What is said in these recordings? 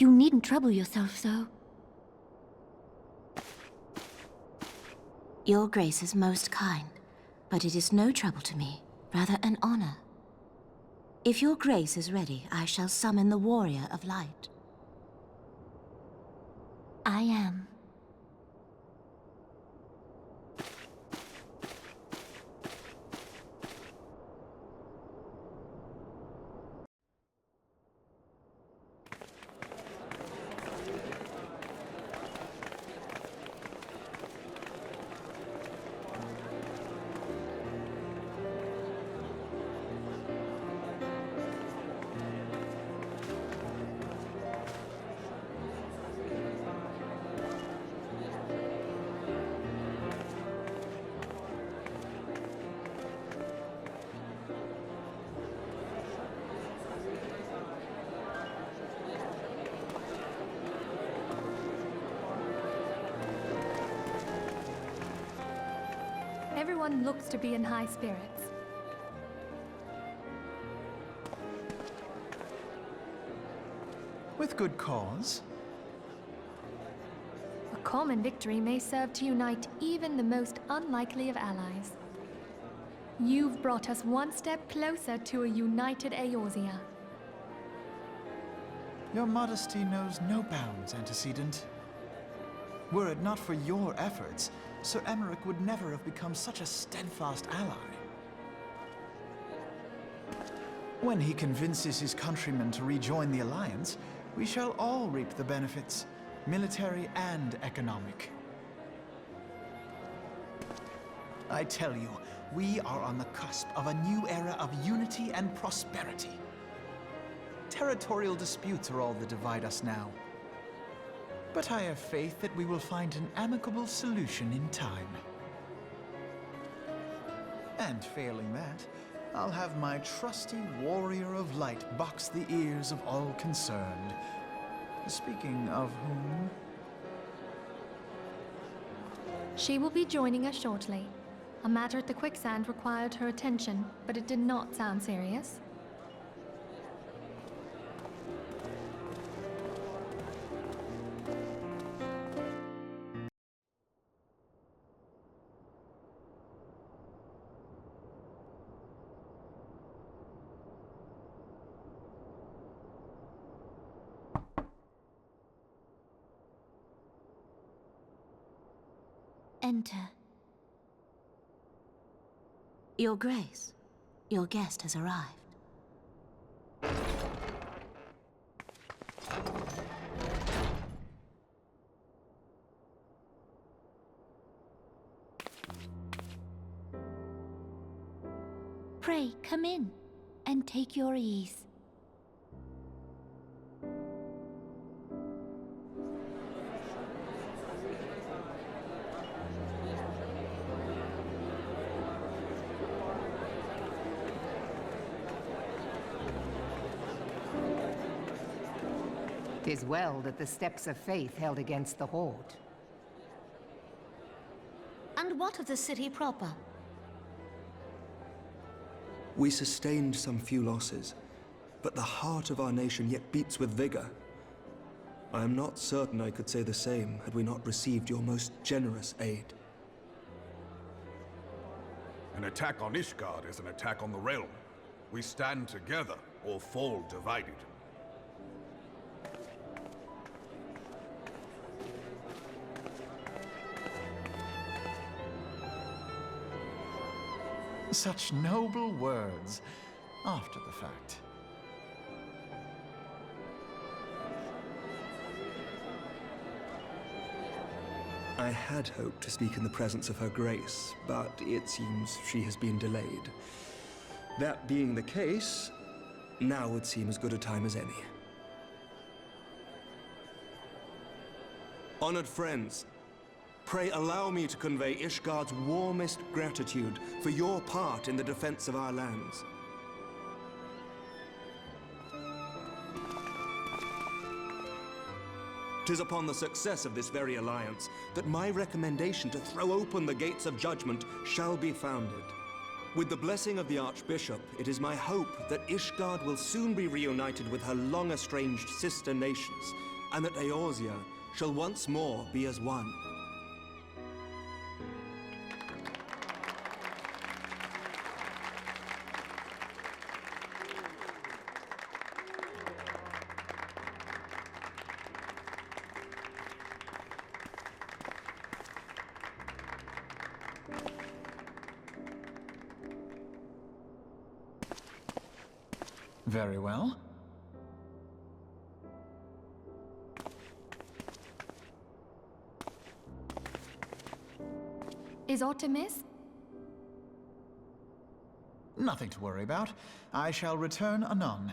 You needn't trouble yourself so. Your Grace is most kind, but it is no trouble to me, rather an honor. If your Grace is ready, I shall summon the Warrior of Light. I am. Everyone looks to be in high spirits. With good cause. A common victory may serve to unite even the most unlikely of allies. You've brought us one step closer to a united Eorzea. Your modesty knows no bounds, Antecedent. Were it not for your efforts, Sir Emmerich would never have become such a steadfast ally. When he convinces his countrymen to rejoin the Alliance, we shall all reap the benefits, military and economic. I tell you, we are on the cusp of a new era of unity and prosperity. Territorial disputes are all that divide us now. But I have faith that we will find an amicable solution in time. And failing that, I'll have my trusty Warrior of Light box the ears of all concerned. Speaking of whom... She will be joining us shortly. A matter at the quicksand required her attention, but it did not sound serious. Enter. Your Grace, your guest has arrived. Pray, come in, and take your ease. "'Tis well that the steps of faith held against the Horde." And what of the city proper? We sustained some few losses, but the heart of our nation yet beats with vigor. I am not certain I could say the same had we not received your most generous aid. An attack on Ishgard is an attack on the realm. We stand together or fall divided. Such noble words, after the fact. I had hoped to speak in the presence of Her Grace, but it seems she has been delayed. That being the case, now would seem as good a time as any. Honored friends, pray allow me to convey Ishgard's warmest gratitude for your part in the defense of our lands. "'Tis upon the success of this very alliance that my recommendation to throw open the gates of judgment shall be founded. With the blessing of the Archbishop, it is my hope that Ishgard will soon be reunited with her long-estranged sister nations, and that Eorzea shall once more be as one. Very well. Is aught amiss? Nothing to worry about. I shall return anon.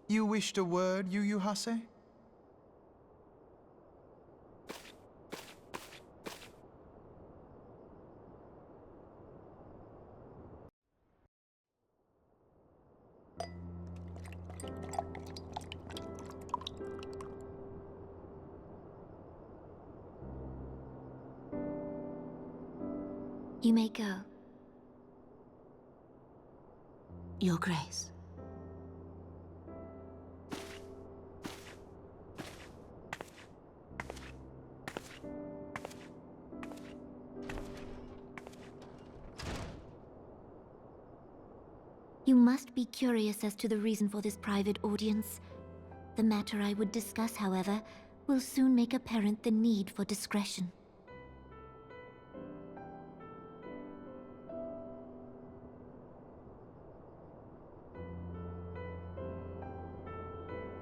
You wished a word, Yu Hase? You may go. Your Grace. You must be curious as to the reason for this private audience. The matter I would discuss, however, will soon make apparent the need for discretion.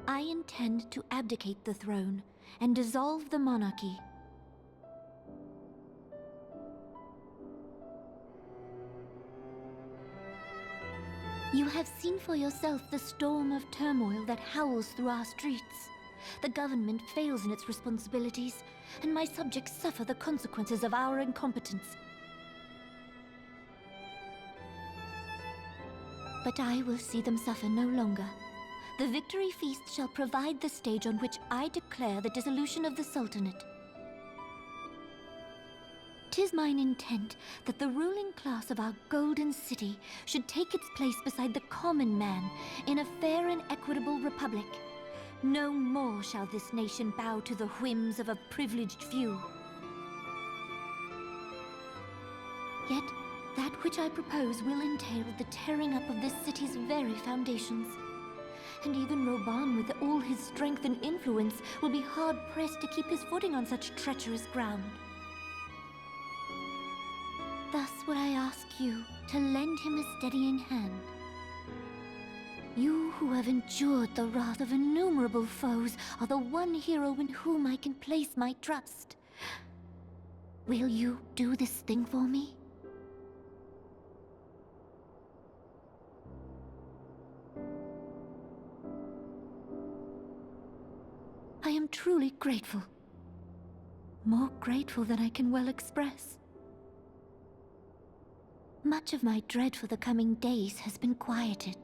I intend to abdicate the throne and dissolve the monarchy. You have seen for yourself the storm of turmoil that howls through our streets. The government fails in its responsibilities, and my subjects suffer the consequences of our incompetence. But I will see them suffer no longer. The victory feast shall provide the stage on which I declare the dissolution of the Sultanate. 'Tis mine intent that the ruling class of our golden city should take its place beside the common man in a fair and equitable republic. No more shall this nation bow to the whims of a privileged few. Yet, that which I propose will entail the tearing up of this city's very foundations. And even Reborn, with all his strength and influence, will be hard-pressed to keep his footing on such treacherous ground. Thus would I ask you to lend him a steadying hand. You who have endured the wrath of innumerable foes are the one hero in whom I can place my trust. Will you do this thing for me? I am truly grateful. More grateful than I can well express. Much of my dread for the coming days has been quieted.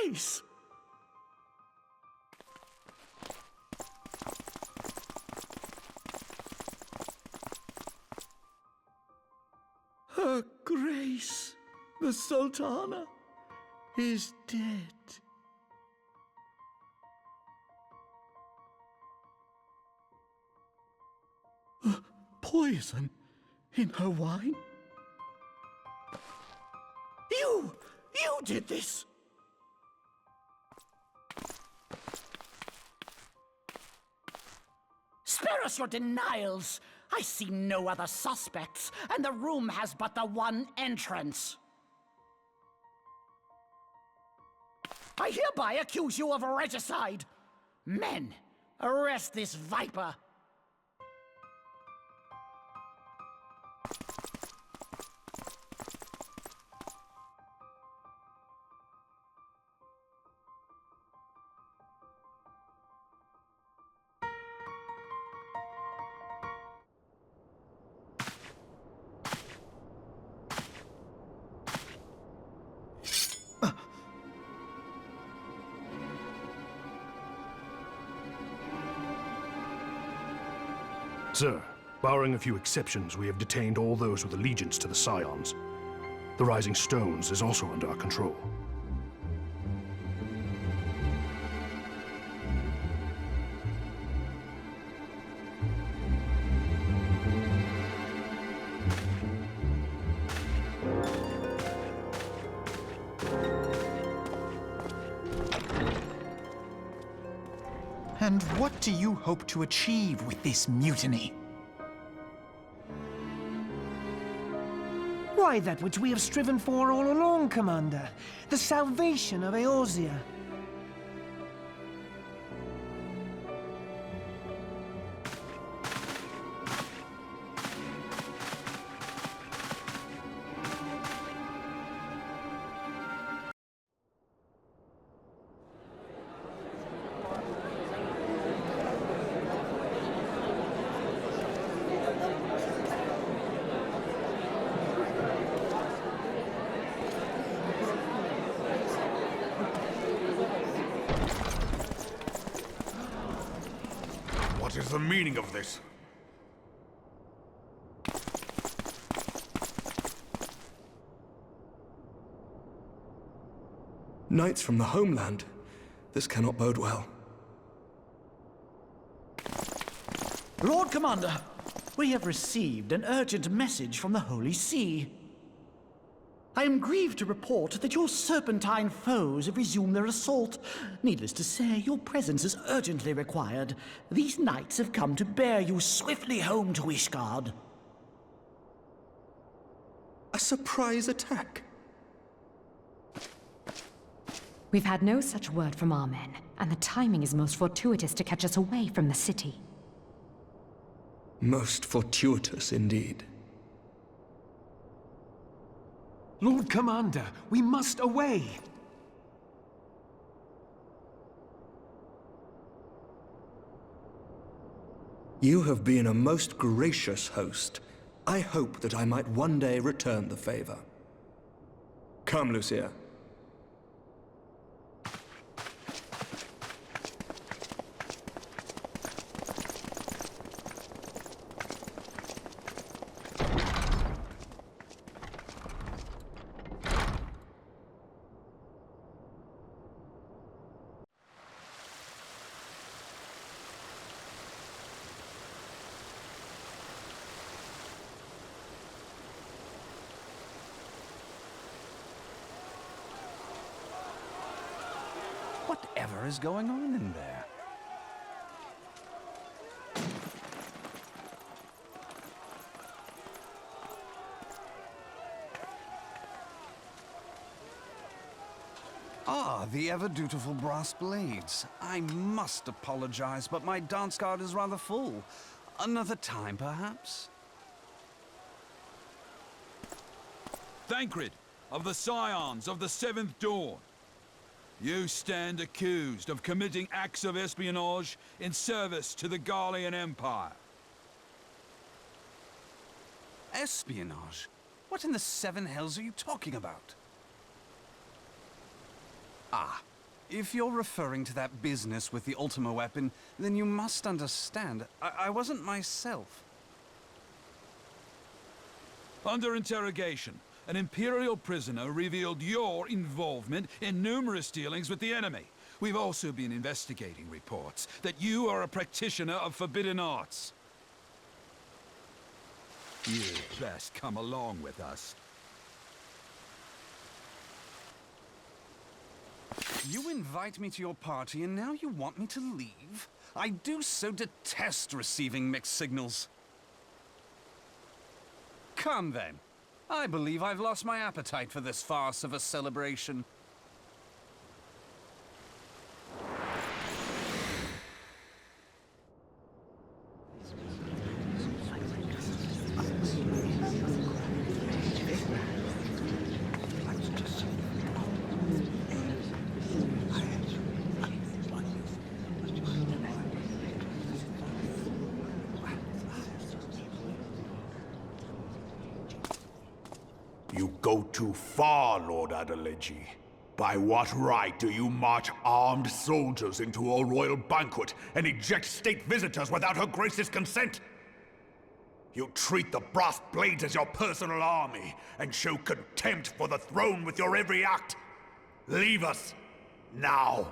Grace! Her Grace, the Sultana, is dead. Poison in her wine? You did this! Spare us your denials! I see no other suspects, and the room has but the one entrance. I hereby accuse you of regicide! Men, arrest this viper! Sir, barring a few exceptions, we have detained all those with allegiance to the Scions. The Rising Stones is also under our control. And what do you hope to achieve with this mutiny? Why, that which we have striven for all along, Commander. The salvation of Eorzea. What is the meaning of this? Knights from the homeland. This cannot bode well. Lord Commander, we have received an urgent message from the Holy See. I am grieved to report that your serpentine foes have resumed their assault. Needless to say, your presence is urgently required. These knights have come to bear you swiftly home to Ishgard. A surprise attack? We've had no such word from our men, and the timing is most fortuitous to catch us away from the city. Most fortuitous indeed. Lord Commander, we must away! You have been a most gracious host. I hope that I might one day return the favor. Come, Lucia. Whatever is going on in there? Ah, the ever-dutiful brass blades. I must apologize, but my dance card is rather full. Another time, perhaps? Thancred, of the Scions of the Seventh Dawn. You stand accused of committing acts of espionage in service to the Garlean Empire. Espionage? What in the seven hells are you talking about? Ah, If you're referring to that business with the Ultima weapon, then you must understand, I wasn't myself. Under interrogation, an Imperial prisoner revealed your involvement in numerous dealings with the enemy. We've also been investigating reports that you are a practitioner of forbidden arts. You'd best come along with us. You invite me to your party and now you want me to leave? I do so detest receiving mixed signals. Come then. I believe I've lost my appetite for this farce of a celebration. You go too far, Lord Adeleji. By what right do you march armed soldiers into a royal banquet and eject state visitors without Her Grace's consent? You treat the brass blades as your personal army and show contempt for the throne with your every act. Leave us, now.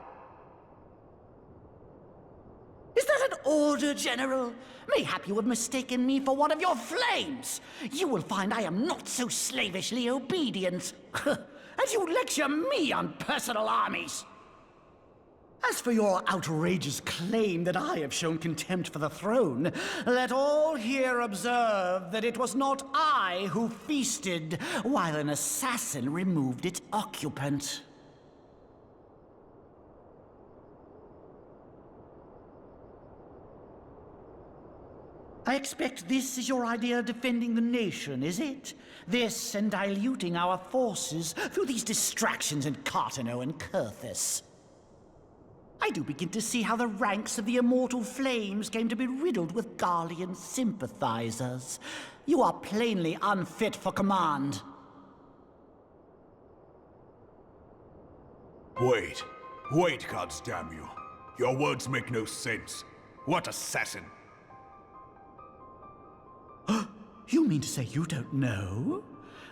Is that an order, General? Mayhap you have mistaken me for one of your flames. You will find I am not so slavishly obedient. As you lecture me on personal armies. As for your outrageous claim that I have shown contempt for the throne, let all here observe that it was not I who feasted while an assassin removed its occupant. I expect this is your idea of defending the nation, is it? This and diluting our forces through these distractions in Cartano and Kurthis. I do begin to see how the ranks of the Immortal Flames came to be riddled with Garlean sympathizers. You are plainly unfit for command. Wait, goddamn you. Your words make no sense. What assassin? You mean to say you don't know?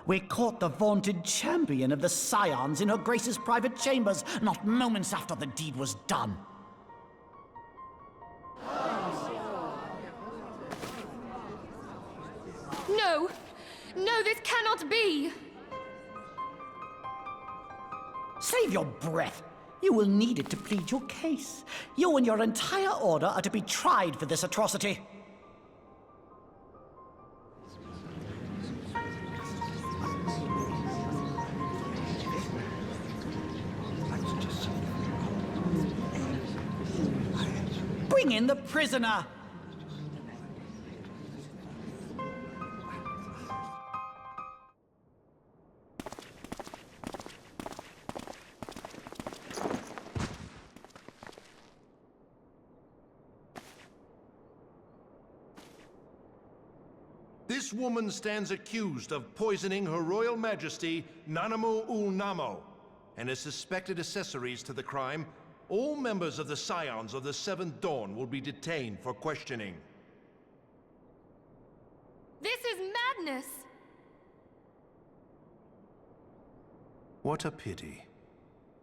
We caught the vaunted champion of the Scions in Her Grace's private chambers, not moments after the deed was done. No! No, this cannot be! Save your breath. You will need it to plead your case. You and your entire order are to be tried for this atrocity. Bring in the prisoner! This woman stands accused of poisoning Her Royal Majesty Nanamu ul Namo and is suspected accessories to the crime. All members of the Scions of the Seventh Dawn will be detained for questioning. This is madness! What a pity.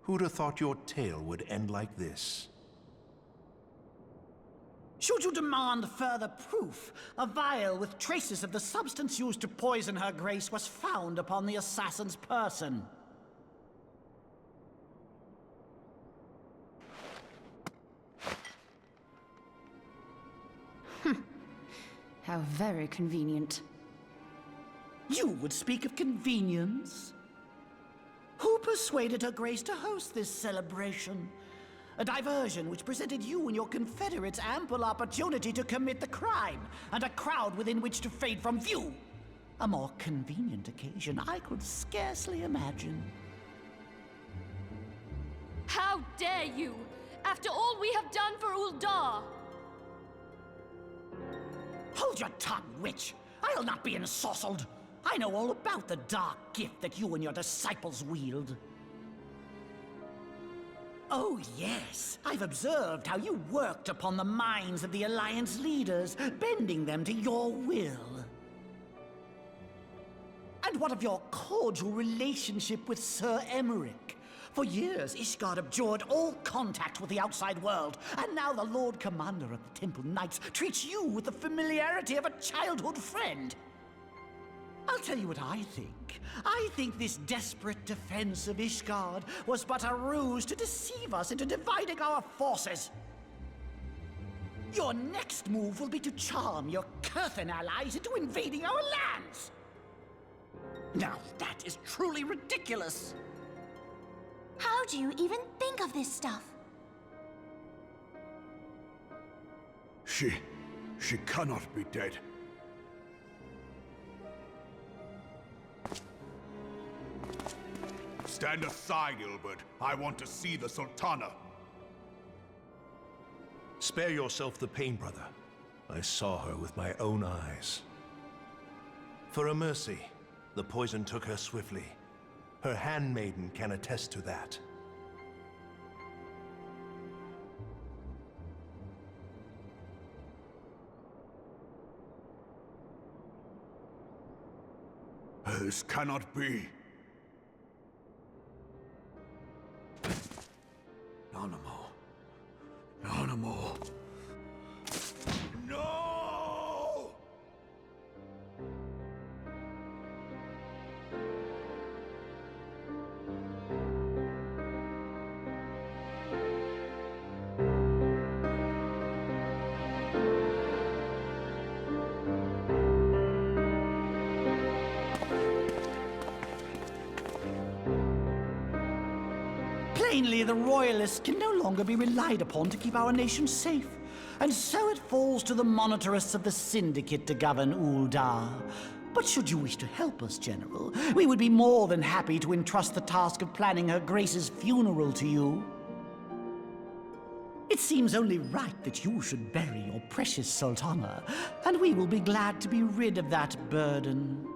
Who'd have thought your tale would end like this? Should you demand further proof, a vial with traces of the substance used to poison Her Grace was found upon the assassin's person. How very convenient. You would speak of convenience? Who persuaded Her Grace to host this celebration? A diversion which presented you and your confederates ample opportunity to commit the crime, and a crowd within which to fade from view. A more convenient occasion I could scarcely imagine. How dare you! After all we have done for Uldar! Hold your tongue, witch! I'll not be ensorcelled! I know all about the dark gift that you and your disciples wield. Oh, yes. I've observed how you worked upon the minds of the Alliance leaders, bending them to your will. And what of your cordial relationship with Sir Emmerich? For years, Ishgard abjured all contact with the outside world, and now the Lord Commander of the Temple Knights treats you with the familiarity of a childhood friend. I'll tell you what I think. I think this desperate defense of Ishgard was but a ruse to deceive us into dividing our forces. Your next move will be to charm your Kurthan allies into invading our lands. Now, that is truly ridiculous. How do you even think of this stuff? She cannot be dead. Stand aside, Ilbert. I want to see the Sultana. Spare yourself the pain, brother. I saw her with my own eyes. For a mercy, the poison took her swiftly. Her handmaiden can attest to that. This cannot be. Not no more. Not no more. No! Plainly, the Royalists can no longer be relied upon to keep our nation safe. And so it falls to the monitorists of the Syndicate to govern Uldar. But should you wish to help us, General, we would be more than happy to entrust the task of planning Her Grace's funeral to you. It seems only right that you should bury your precious Sultana, and we will be glad to be rid of that burden.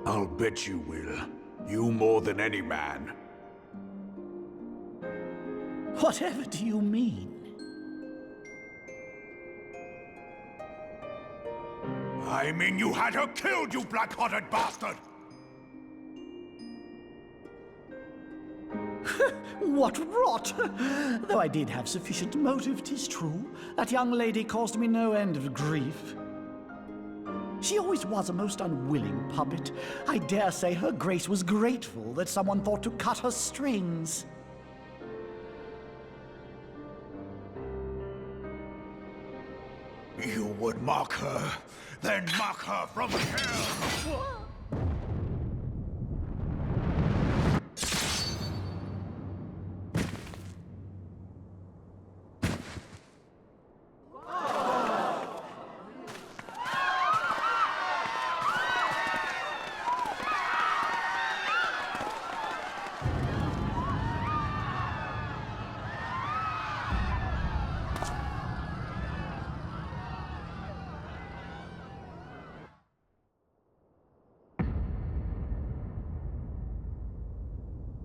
I'll bet you will. You more than any man. Whatever do you mean? I mean you had her killed, you black-hearted bastard! What rot! Though I did have sufficient motive, 'tis true. That young lady caused me no end of grief. She always was a most unwilling puppet. I dare say Her Grace was grateful that someone thought to cut her strings. You would mock her, then mock her from hell!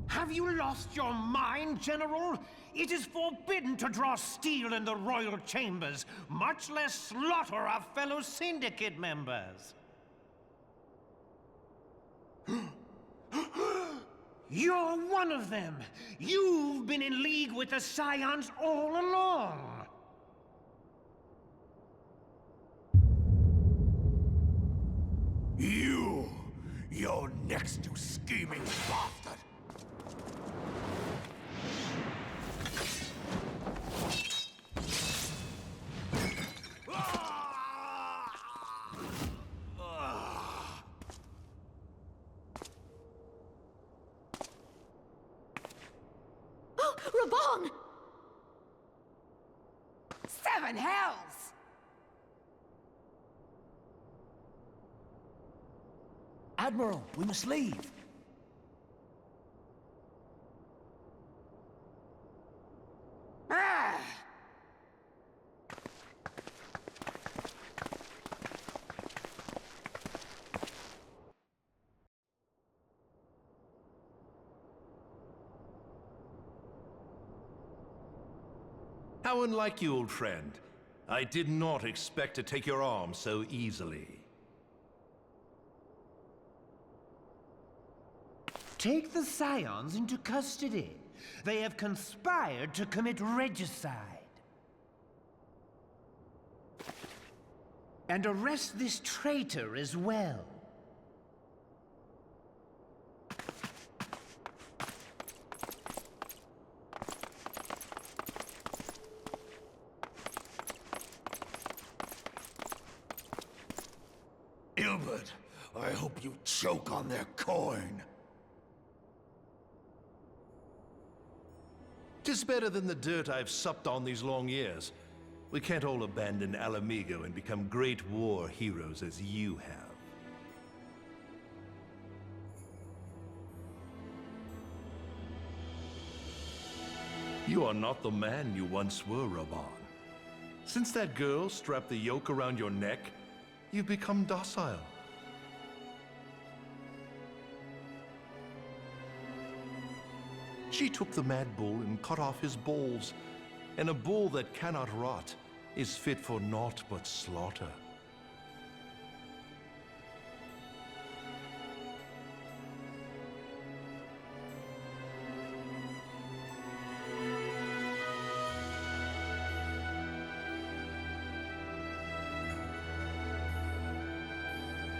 Have you lost your mind, General? It is forbidden to draw steel in the royal chambers, much less slaughter our fellow Syndicate members. You're one of them! You've been in league with the Scions all along! You're next, you scheming bastard! Reborn! Seven hells! Admiral, we must leave. How unlike you, old friend. I did not expect to take your arm so easily. Take the Scions into custody. They have conspired to commit regicide. And arrest this traitor as well. Ilbert, I hope you choke on their coin. 'Tis better than the dirt I've supped on these long years. We can't all abandon Alamigo and become great war heroes as you have. You are not the man you once were, Reborn. Since that girl strapped the yoke around your neck, you've become docile. She took the mad bull and cut off his balls, and a bull that cannot rot is fit for naught but slaughter.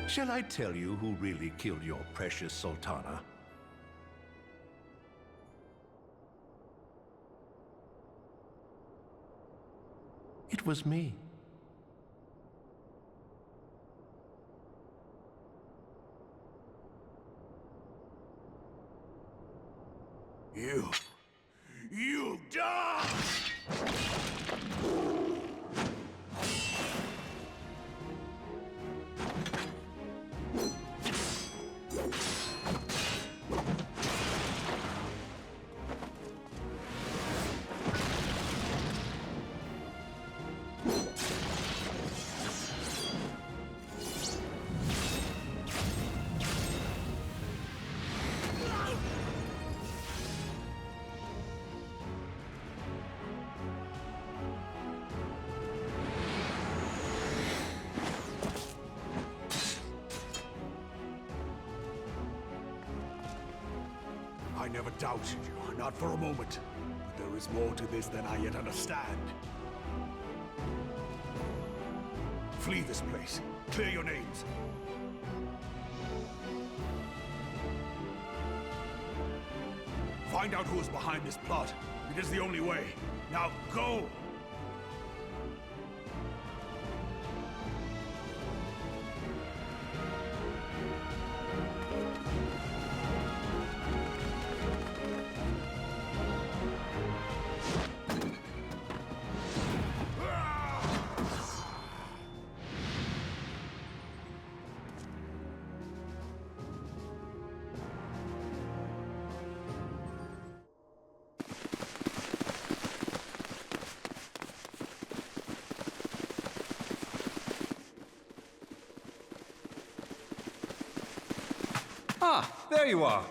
Shall I tell you who really killed your precious Sultana? It was me. You die! I never doubted you, not for a moment. But there is more to this than I yet understand. Flee this place. Clear your names. Find out who is behind this plot. It is the only way. Now go! Ah, there you are.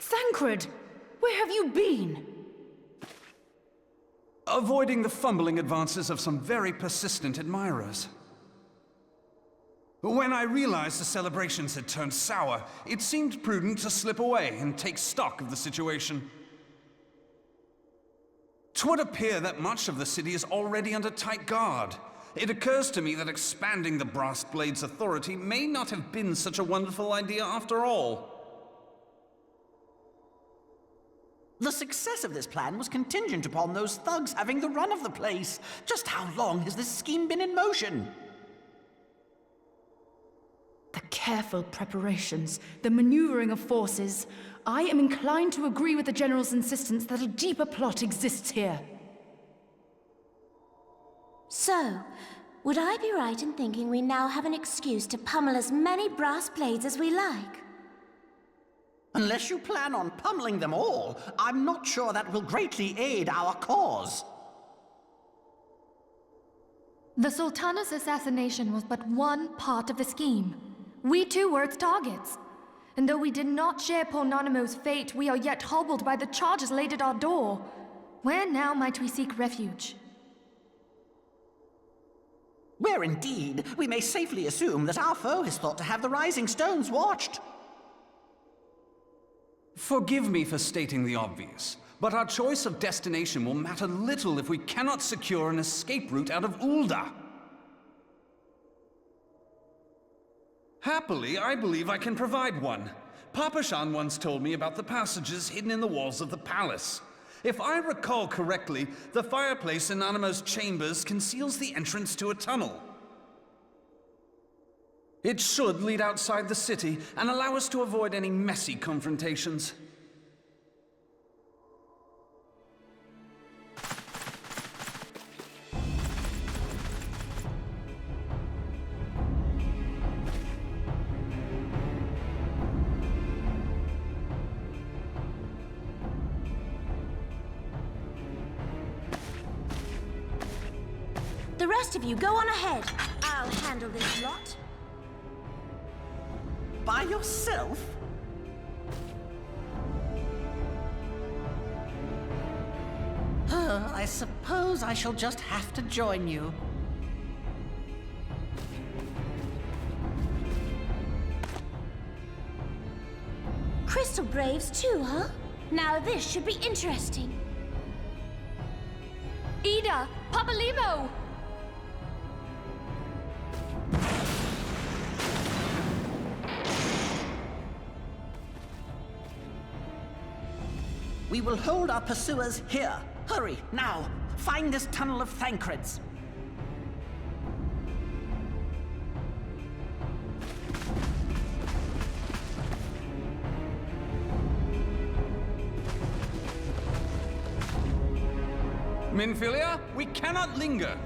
Thancred! Where have you been? Avoiding the fumbling advances of some very persistent admirers. When I realized the celebrations had turned sour, it seemed prudent to slip away and take stock of the situation. 'Twould appear that much of the city is already under tight guard. It occurs to me that expanding the Brass Blade's authority may not have been such a wonderful idea after all. The success of this plan was contingent upon those thugs having the run of the place. Just how long has this scheme been in motion? The careful preparations, the maneuvering of forces. I am inclined to agree with the General's insistence that a deeper plot exists here. So, would I be right in thinking we now have an excuse to pummel as many brass blades as we like? Unless you plan on pummeling them all, I'm not sure that will greatly aid our cause. The Sultana's assassination was but one part of the scheme. We too were its targets. And though we did not share poor Nanamo's fate, we are yet hobbled by the charges laid at our door. Where now might we seek refuge? Where indeed we may safely assume that our foe is thought to have the rising stones watched. Forgive me for stating the obvious, but our choice of destination will matter little if we cannot secure an escape route out of Ulda. Happily, I believe I can provide one. Papa Shan once told me about the passages hidden in the walls of the palace. If I recall correctly, the fireplace in Nanamo's chambers conceals the entrance to a tunnel. It should lead outside the city and allow us to avoid any messy confrontations. The rest of you, go on ahead. I'll handle this lot. By yourself? I suppose I shall just have to join you. Crystal Braves too, huh? Now this should be interesting. Ida! Papalimo! We will hold our pursuers here. Hurry, now! Find this tunnel of Thancred's. Minfilia, we cannot linger.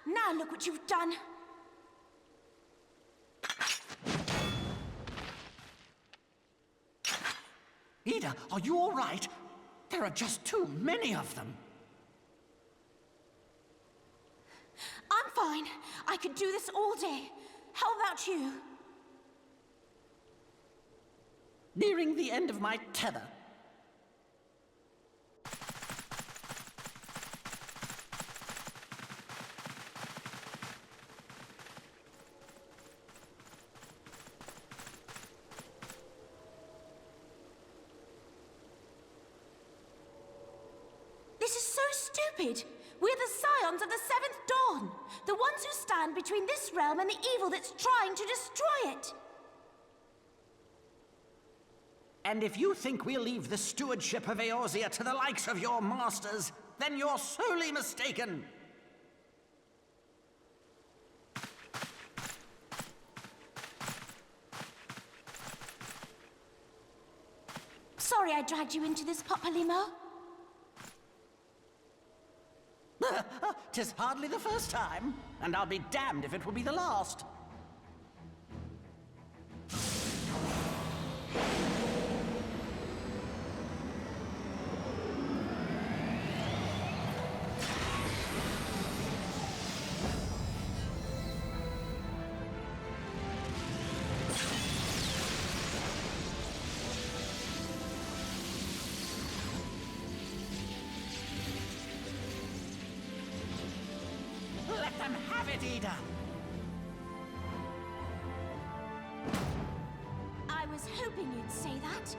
Now look what you've done. Ida, are you all right? There are just too many of them. I'm fine. I could do this all day. How about you? Nearing the end of my tether. This is so stupid. We're the scions of the Seventh Dawn. The ones who stand between this realm and the evil that's trying to destroy it. And if you think we'll leave the stewardship of Eorzea to the likes of your masters, then you're sorely mistaken. Sorry I dragged you into this, Papalimo. 'Tis hardly the first time, and I'll be damned if it will be the last. Let them have it, Ida! I was hoping you'd say that.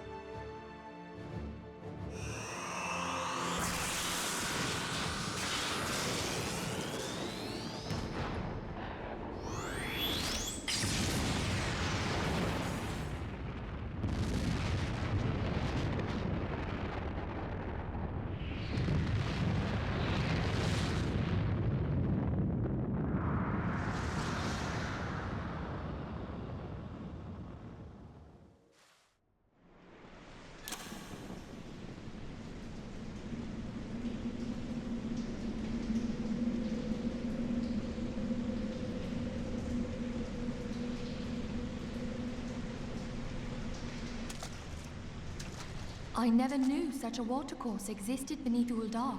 I never knew such a watercourse existed beneath Uldar.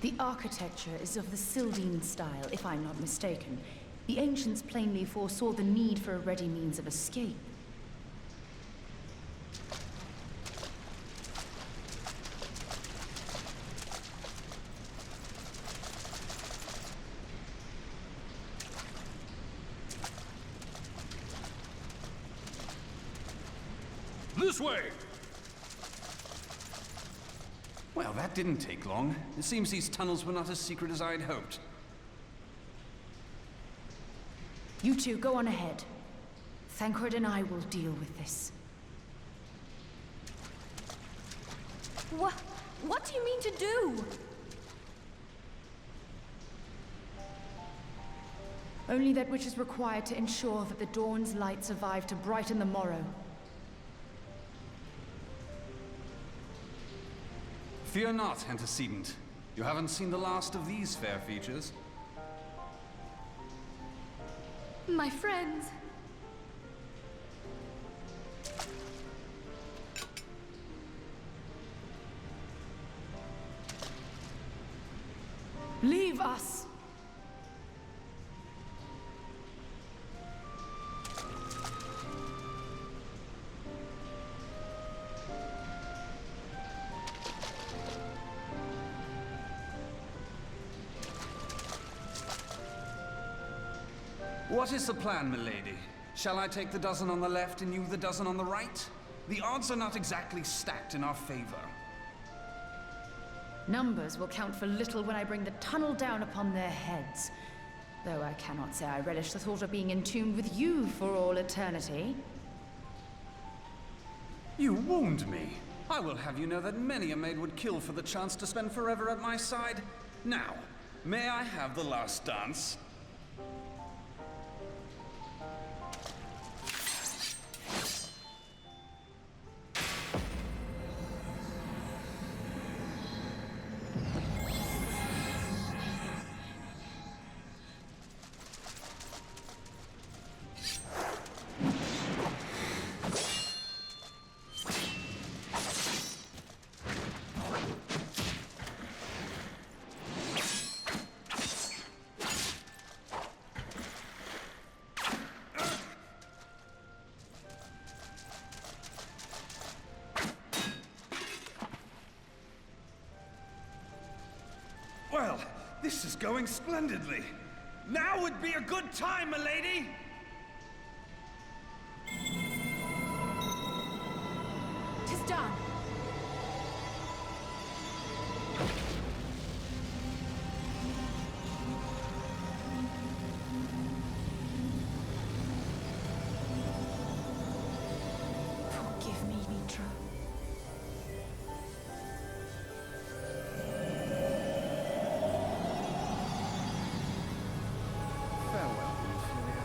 The architecture is of the Sylvine style, if I'm not mistaken. The ancients plainly foresaw the need for a ready means of escape. This way! Well, that didn't take long. It seems these tunnels were not as secret as I had hoped. You two, go on ahead. Thancred and I will deal with this. What do you mean to do? Only that which is required to ensure that the dawn's light survive to brighten the morrow. Fear not, antecedent. You haven't seen the last of these fair features. My friends. Leave us! What is the plan, milady? Shall I take the dozen on the left and you the dozen on the right? The odds are not exactly stacked in our favor. Numbers will count for little when I bring the tunnel down upon their heads. Though I cannot say I relish the thought of being entombed with you for all eternity. You wound me. I will have you know that many a maid would kill for the chance to spend forever at my side. Now, may I have the last dance? Well, this is going splendidly. Now would be a good time, milady! "'Tis done. Forgive me, Mitra. Farewell, Ophelia.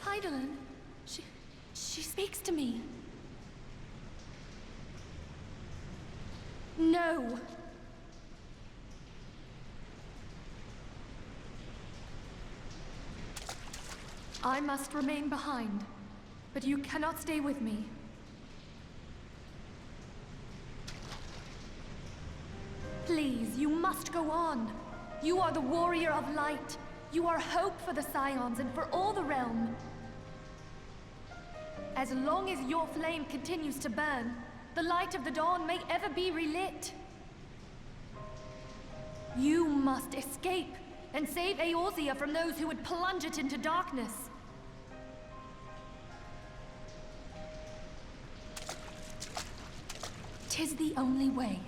Hydaelyn, she speaks to me. No! I must remain behind, but you cannot stay with me. Please, you must go on. You are the warrior of light. You are hope for the Scions and for all the realm. As long as your flame continues to burn, the light of the dawn may ever be relit. You must escape and save Eorzea from those who would plunge it into darkness. Tis the only way.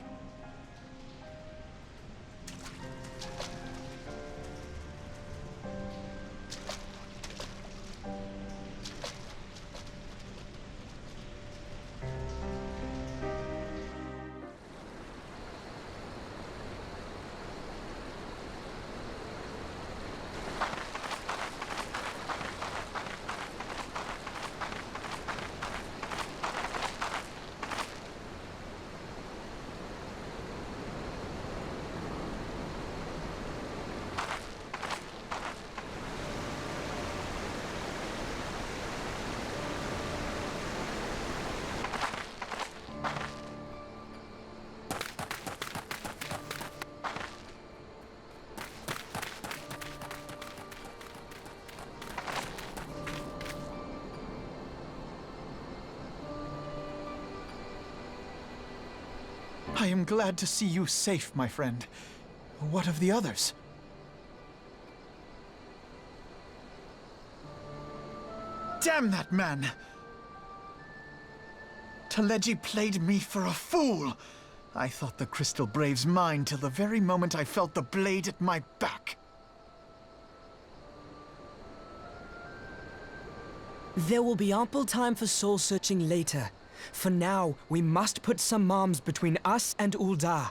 I am glad to see you safe, my friend. What of the others? Damn that man! Teleji played me for a fool! I thought the Crystal Brave's mine till the very moment I felt the blade at my back. There will be ample time for soul-searching later. For now, we must put some arms between us and Ul'dah.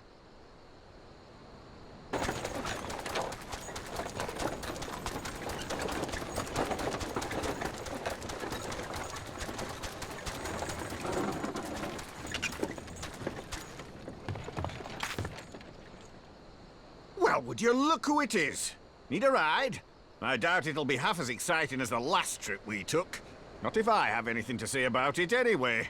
Well, would you look who it is? Need a ride? I doubt it'll be half as exciting as the last trip we took. Not if I have anything to say about it anyway.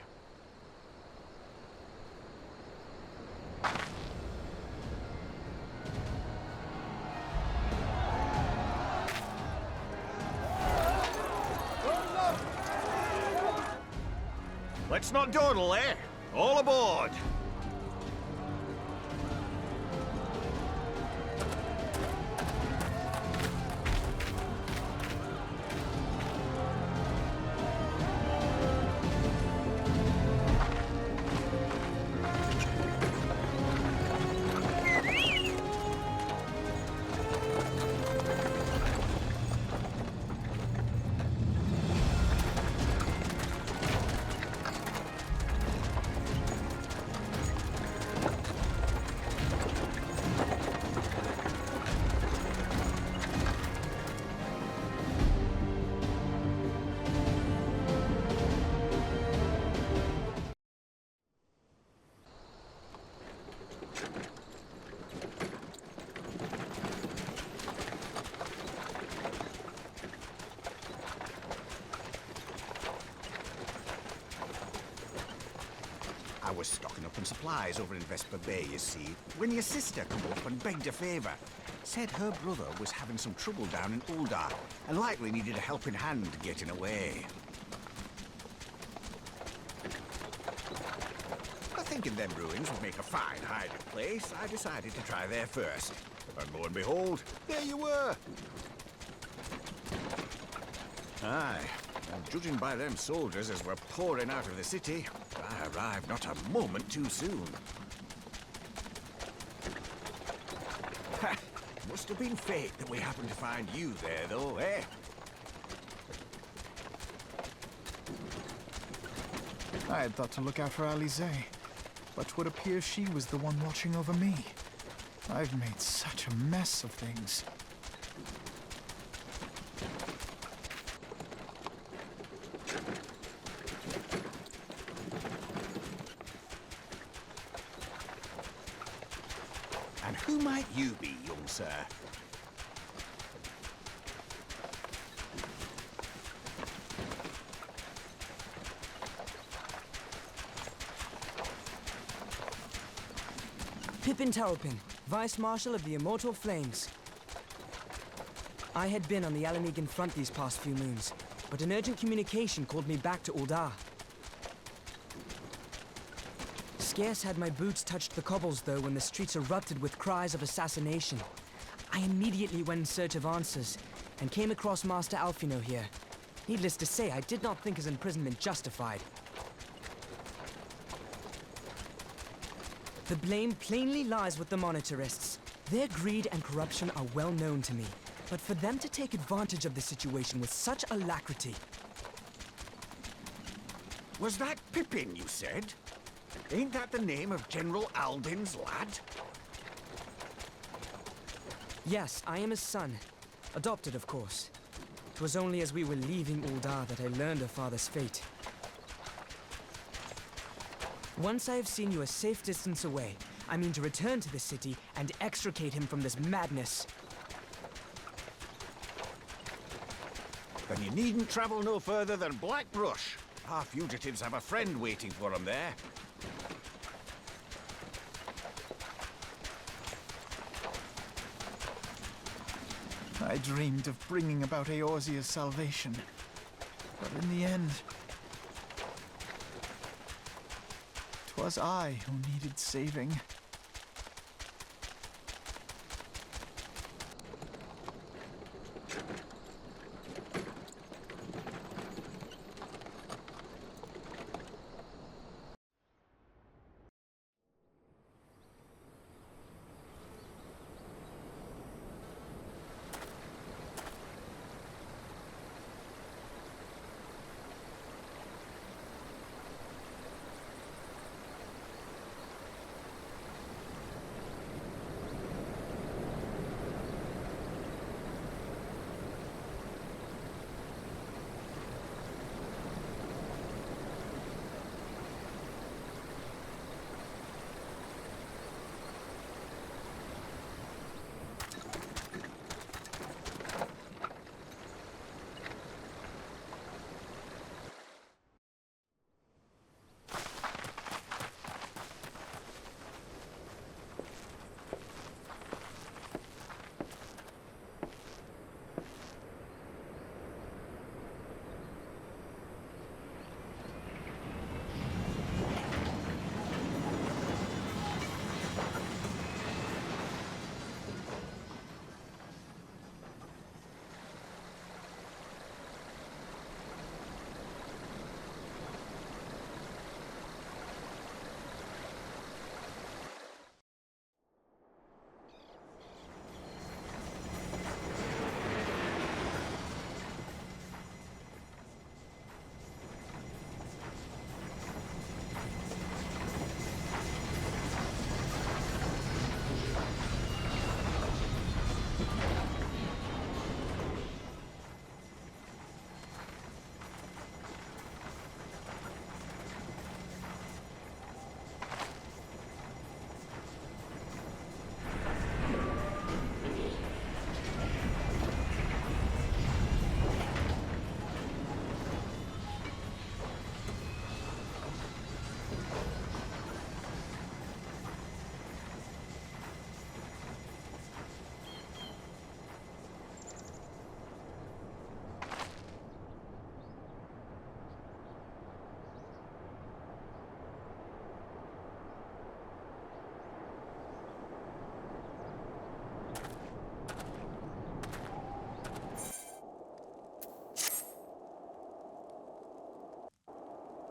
Let's not dawdle, eh? All aboard! I was stocking up on supplies over in Vesper Bay, you see, when your sister come up and begged a favour. Said her brother was having some trouble down in Ul'dah, and likely needed a helping hand getting away. Thinking them ruins would make a fine hiding place, I decided to try there first. And lo and behold, there you were! Aye, and judging by them soldiers as were pouring out of the city, I arrived not a moment too soon. Ha! Must have been fate that we happened to find you there, though, eh? I had thought to look out for Alize, but 'twould appear she was the one watching over me. I've made such a mess of things. And who might you be, young sir? Pippin Taropin, Vice Marshal of the Immortal Flames. I had been on the Alamegan front these past few moons, but an urgent communication called me back to Ul'dah. Scarce had my boots touched the cobbles, though, when the streets erupted with cries of assassination. I immediately went in search of answers, and came across Master Alfino here. Needless to say, I did not think his imprisonment justified. The blame plainly lies with the Monitarists. Their greed and corruption are well known to me, but for them to take advantage of the situation with such alacrity... Was that Pippin, you said? Ain't that the name of General Alden's lad? Yes, I am his son. Adopted, of course. It was only as we were leaving Ul'dah that I learned her father's fate. Once I have seen you a safe distance away, I mean to return to the city and extricate him from this madness. Then you needn't travel no further than Blackbrush. Our fugitives have a friend waiting for them there. I dreamed of bringing about Eorzea's salvation, but in the end, 'twas was I who needed saving.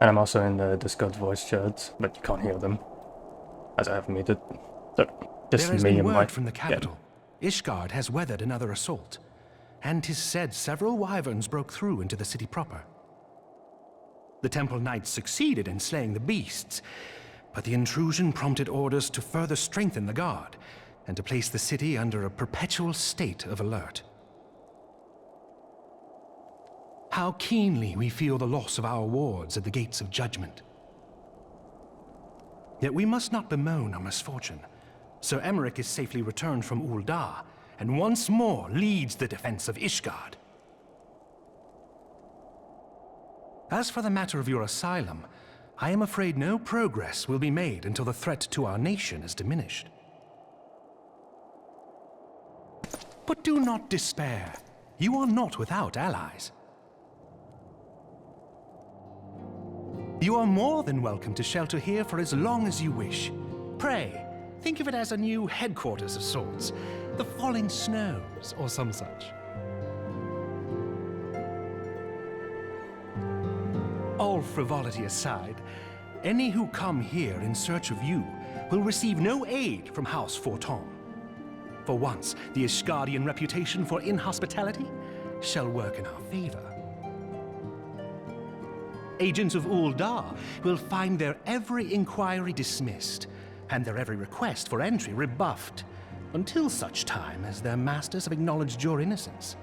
And I'm also in the Discord voice chats, but you can't hear them, as I have muted. So, just There has me been and word my... from the capital. Ishgard has weathered another assault, and 'tis said several wyverns broke through into the city proper. The Temple Knights succeeded in slaying the beasts, but the intrusion prompted orders to further strengthen the guard, and to place the city under a perpetual state of alert. How keenly we feel the loss of our wards at the gates of judgment. Yet we must not bemoan our misfortune. Sir Emmerich is safely returned from Ul'dah, and once more leads the defense of Ishgard. As for the matter of your asylum, I am afraid no progress will be made until the threat to our nation is diminished. But do not despair. You are not without allies. You are more than welcome to shelter here for as long as you wish. Pray, think of it as a new headquarters of sorts. The Falling Snows, or some such. All frivolity aside, any who come here in search of you will receive no aid from House Forton. For once, the Ishgardian reputation for inhospitality shall work in our favor. Agents of Ul'dah will find their every inquiry dismissed, and their every request for entry rebuffed, until such time as their masters have acknowledged your innocence.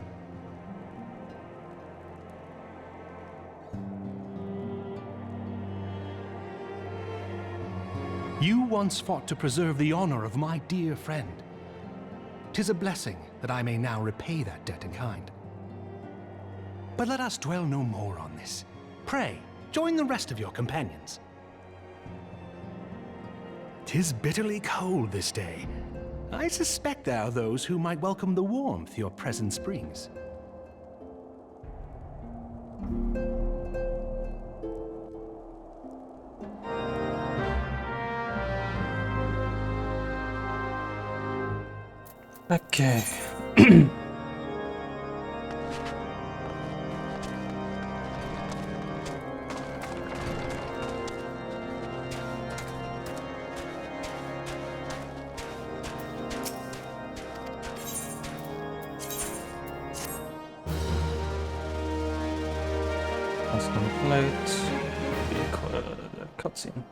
You once fought to preserve the honor of my dear friend. 'Tis a blessing that I may now repay that debt in kind. But let us dwell no more on this. Pray, join the rest of your companions. 'Tis bitterly cold this day. I suspect there are those who might welcome the warmth your presence brings. Okay. Custom plate. Cutscene.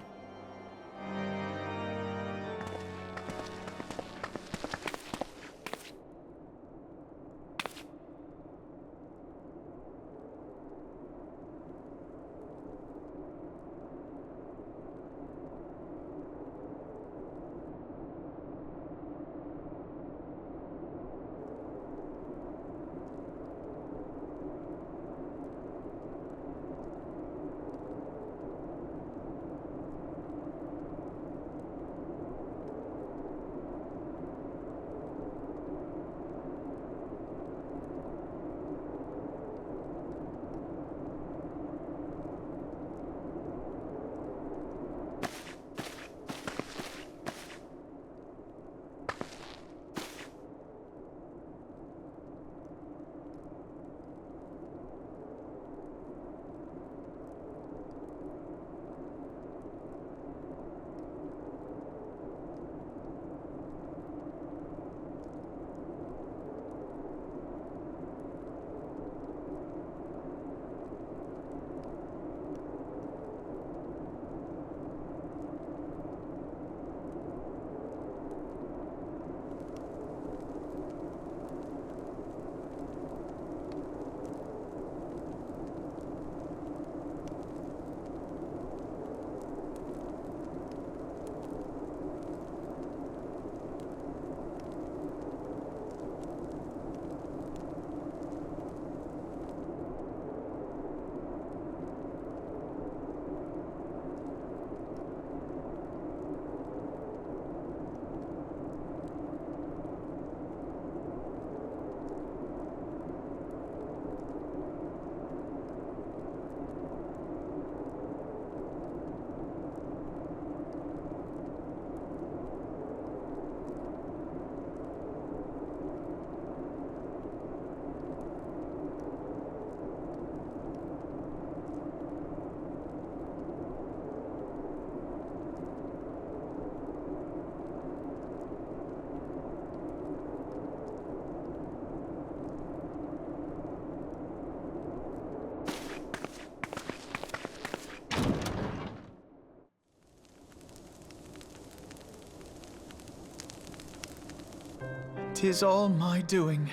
"'Tis all my doing.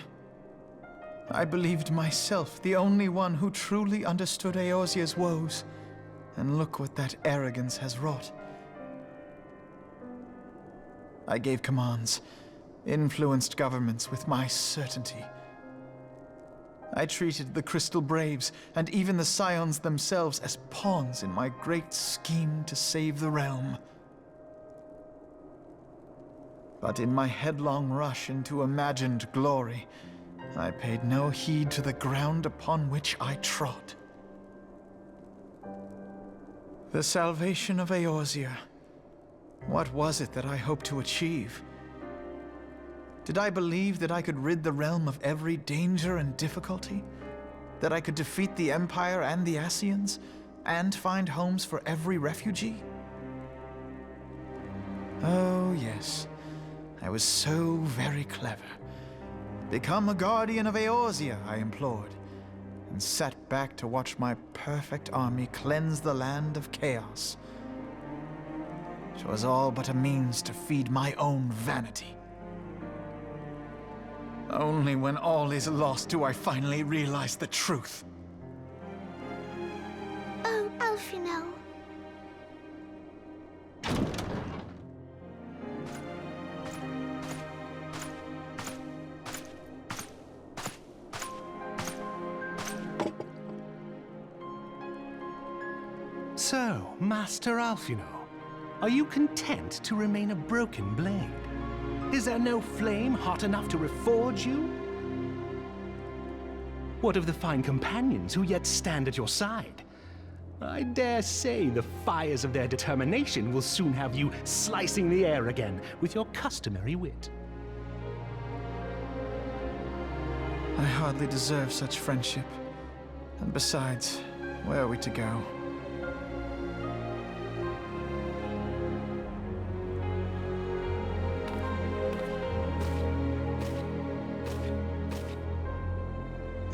I believed myself the only one who truly understood Eorzea's woes, and look what that arrogance has wrought. I gave commands, influenced governments with my certainty. I treated the Crystal Braves and even the Scions themselves as pawns in my great scheme to save the realm. But in my headlong rush into imagined glory, I paid no heed to the ground upon which I trod. The salvation of Eorzea. What was it that I hoped to achieve? Did I believe that I could rid the realm of every danger and difficulty? That I could defeat the Empire and the Ascians, and find homes for every refugee? Oh, yes. I was so very clever. Become a guardian of Eorzea, I implored, and sat back to watch my perfect army cleanse the land of chaos. 'Twas all but a means to feed my own vanity. Only when all is lost do I finally realize the truth. Oh, Alphino. So, Master Alphino, are you content to remain a broken blade? Is there no flame hot enough to reforge you? What of the fine companions who yet stand at your side? I dare say the fires of their determination will soon have you slicing the air again with your customary wit. I hardly deserve such friendship. And besides, where are we to go?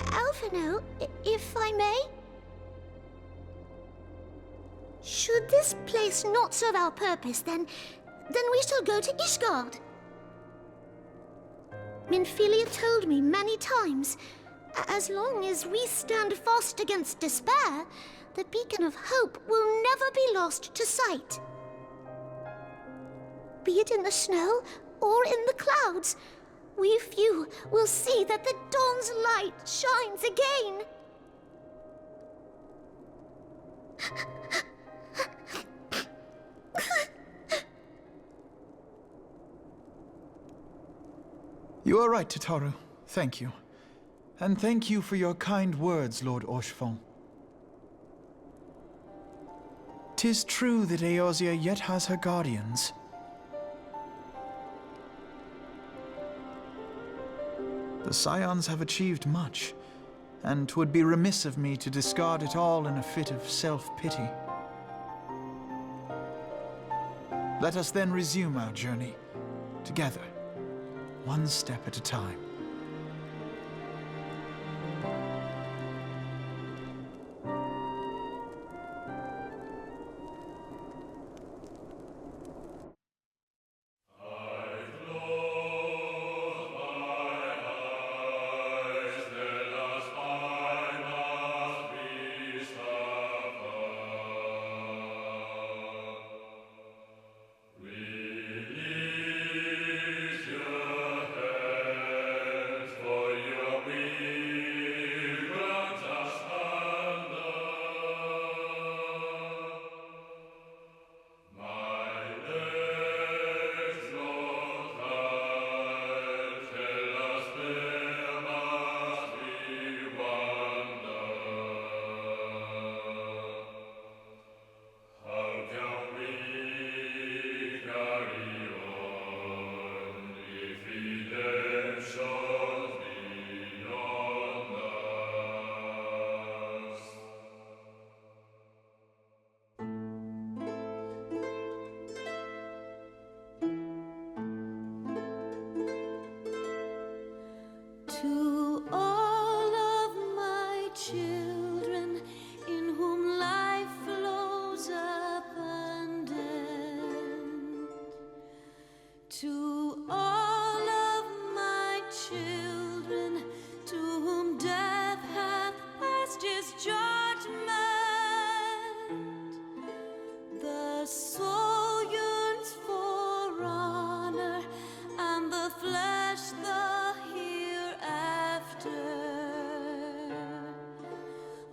Alphino, if I may? Should this place not serve our purpose, then we shall go to Ishgard. Minfilia told me many times, as long as we stand fast against despair, the beacon of hope will never be lost to sight. Be it in the snow or in the clouds, we few will see that the dawn's light shines again. You are right, Tataru. Thank you. And thank you for your kind words, Lord Orchefon. 'Tis true that Eorzea yet has her guardians. The Scions have achieved much, and 'twould be remiss of me to discard it all in a fit of self-pity. Let us then resume our journey, together, one step at a time. To all of my children, in whom life flows abundant, to all of my children, to whom death hath passed his judgment, the soul yearns for honor, and the flesh the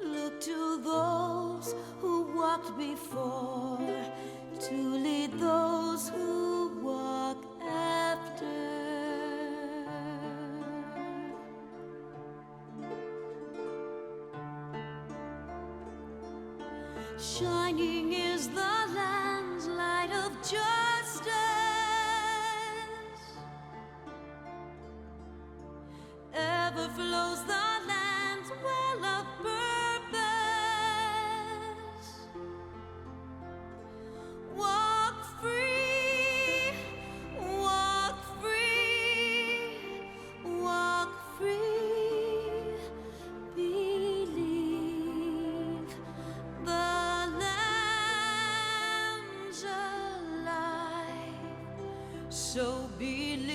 look to those who walked before, to lead those who walk after. Shining is the land's light of justice. Ever flows the land's well of purpose. Walk free, walk free, walk free. Believe the land's alive, so believe.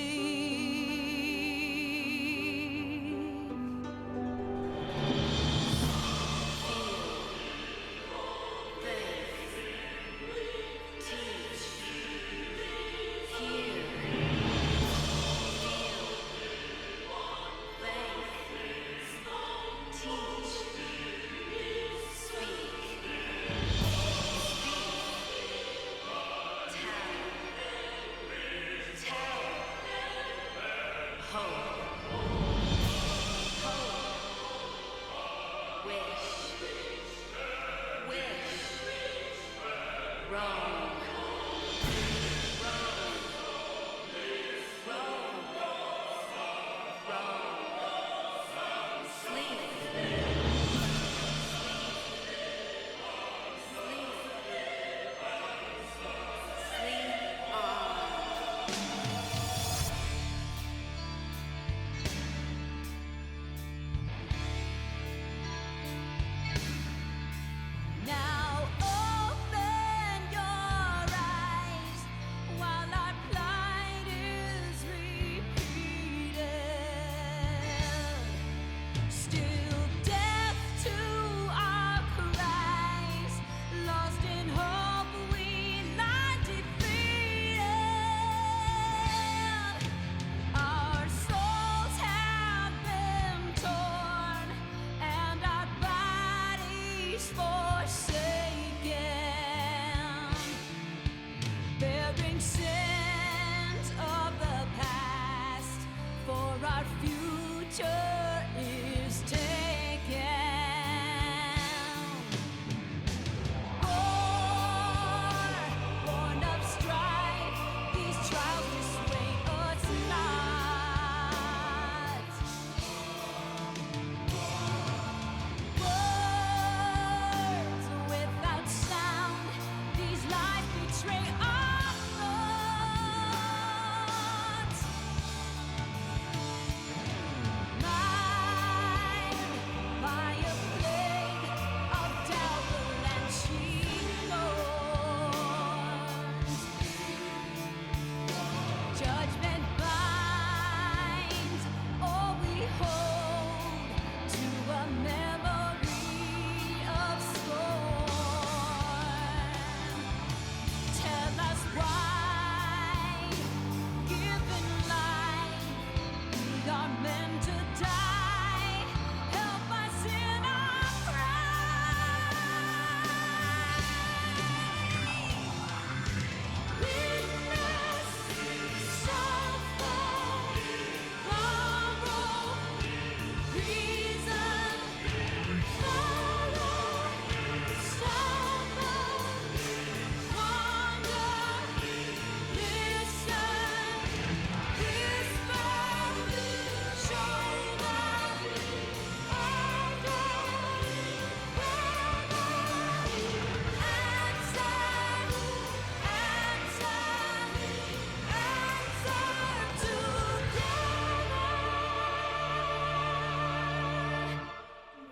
future is taken. Born of strife, these trials dissuade us not. Words without sound, these lies betray our thoughts. Mind by a plague of devil and she-lords. Judgment binds all we hold to a memory of scorn. Tell us why, given life, we are meant to die. Help us in our cry. Witness, suffer, borrow, reason, follow, suffer, wander, listen, whisper, shoulder, under,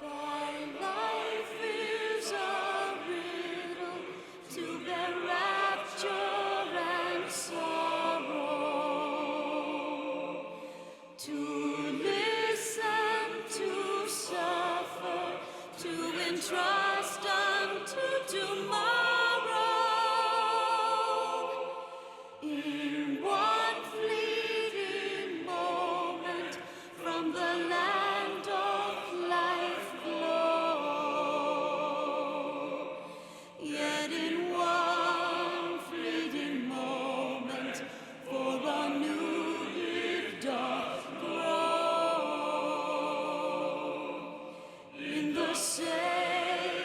Thy life is a riddle to bear rapture and sorrow, to listen, to suffer, to entrust unto tomorrow. In one fleeting moment from the land of life glow, yet in one fleeting moment for a new it doth grow. In the same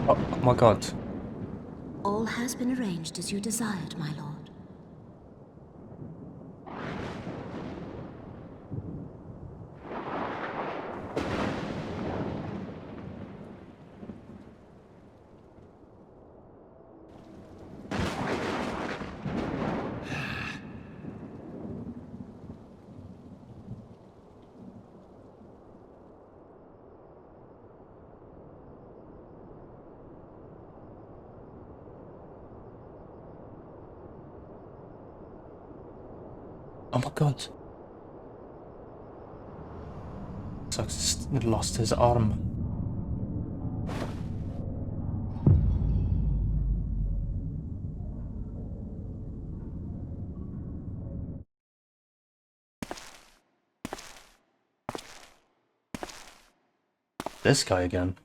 Oh my god. All has been arranged as you desired, my lord. Oh my god. Looks like he's lost his arm. This guy again.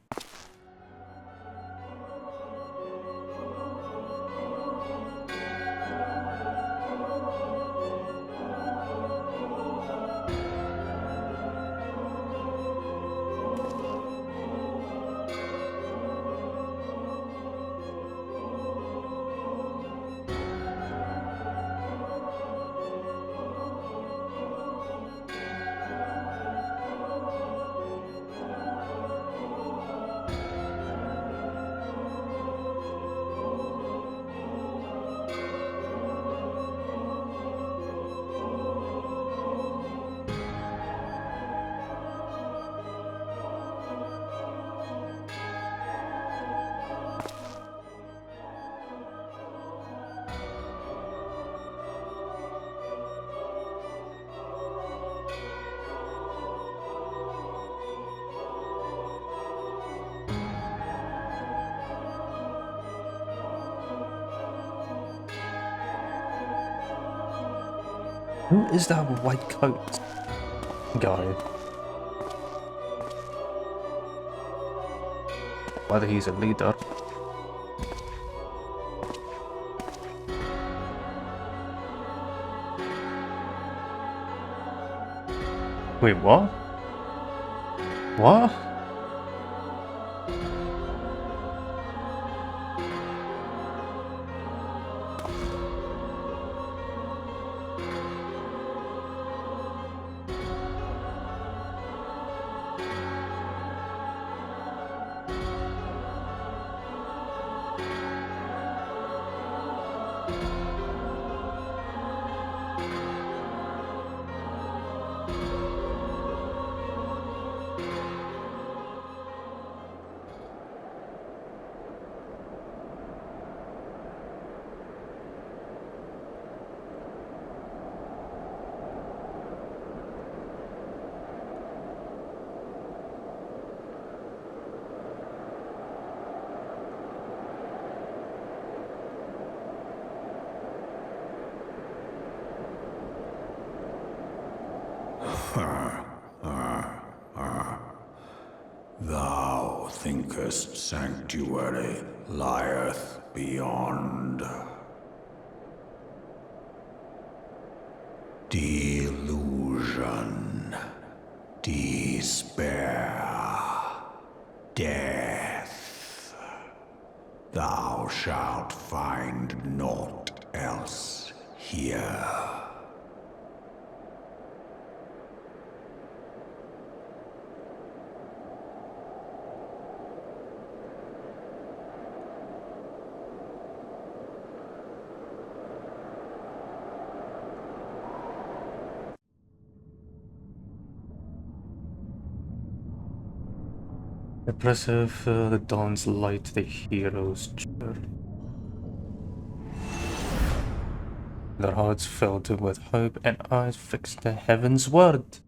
Who is that white coat guy? Whether he's a leader. Wait, what? What? Thou thinkest sanctuary lieth beyond. Delusion, despair, death. Thou shalt find naught else here. Impressive, the dawn's light, the heroes cheer. Their hearts filled with hope and eyes fixed to heaven's word.